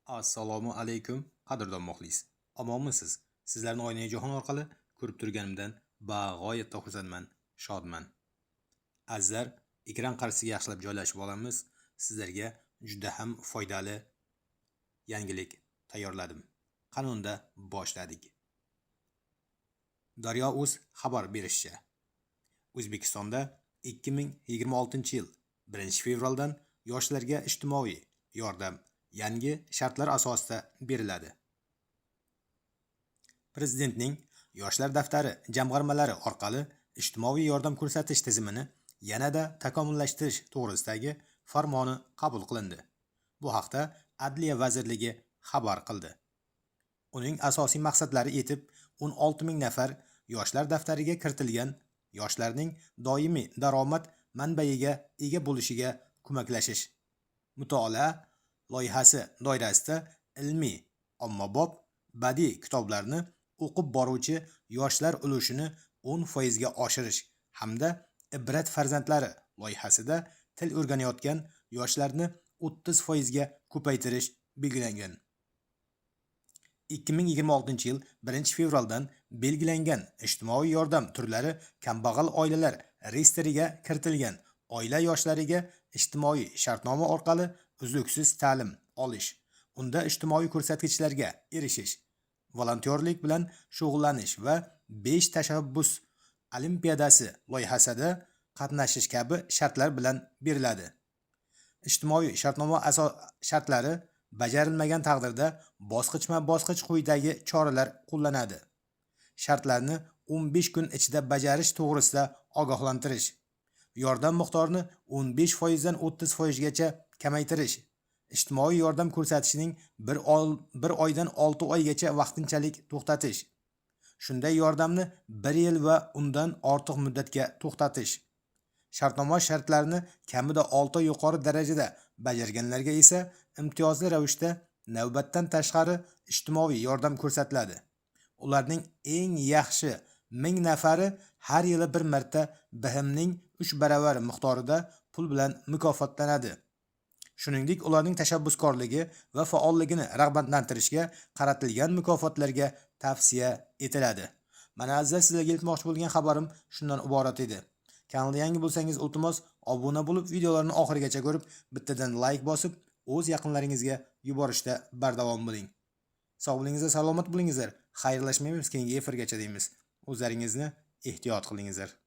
Assalomu alaykum, qadrdon muxlis. Omonmisiz? Sizlarni Oyna jahon orqali ko'rib turganimdan bag'oyatda xursandman, shodman. Azizlar, ekran qarshisiga yaxshilab joylashib olamiz. Sizlarga juda ham foydali yangilik tayyorladim. Qanunda boshladik. Daryo.uz xabar berishicha, O'zbekistonda 2026-yil 1-fevraldan yoshlarga ijtimoiy yordam yangi shartlar asosida beriladi. Prezidentning Yoshlar daftari jamg'armalari orqali ijtimoiy yordam ko'rsatish tizimini yanada takomillashtirish to'g'risidagi farmoni qabul qilindi. Bu haqda Adliya vazirligi xabar qildi. Uning asosiy maqsadlari etib 16 ming nafar yoshlar daftariga kiritilgan yoshlarning doimiy daromad manbaiga ega bo'lishiga ko'maklashish. Mutolaa loyihasi doirasida ilmiy, ommabop, badiiy kitoblarni o'qib boruvchi yoshlar ulushini 10% ga oshirish hamda Ibrat farzandlari loyihasida til o'rganayotgan yoshlarni 30% ga ko'paytirish belgilangan. 2026-yil 1-fevraldan belgilangan ijtimoiy yordam turlari kambag'al oilalar reyestriga kiritilgan oila yoshlariga ijtimoiy shartnoma orqali uzluksiz ta'lim olish, unda ijtimoiy ko'rsatkichlarga erishish, volontyorlik bilan shug'ullanish va 5 tashabbus olimpiadasi loyihasida qatnashish kabi shartlar bilan beriladi. Ijtimoiy shartnoma shartlari bajarilmagan taqdirda bosqichma-bosqich quyidagi choralar qo'llanadi. Shartlarni 15 kun ichida bajarish to'g'risida ogohlantirish. Yordam miqdorini 15% dan 30% gacha kamaytirish. Ijtimoiy yordam ko'rsatishning bir oydan 6 oygacha vaqtinchalik to'xtatish. Shunday yordamni 1 yil va undan ortiq muddatga to'xtatish. Shartnoma shartlarini kamida 6 yuqori darajada bajarganlarga esa imtiyozli ravishda navbatdan tashqari ijtimoiy yordam ko'rsatiladi. Ularning eng yaxshi 1000 nafari har yili bir marta BHMning 3 baravari miqdorida pul bilan mukofotlanadi. Shuningdek, ularning tashabbuskorligi va faolligini rag'batlantirishga qaratilgan mukofotlarga tavsiya etiladi. Mana azizlar, sizlarga iltmoqchi bo'lgan xabarim shundan iborat edi. Kanalga yangi bo'lsangiz, iltimos obuna bo'lib, videolarni oxirigacha ko'rib, bittadan like bosib, o'z yaqinlaringizga yuborishda bardavom bo'ling. Sog' bo'lingizlar, salomat bo'lingizlar. Xayrlashmaymiz, keyingi efirgacha deymiz. O'zlaringizni ehtiyot qilingizlar.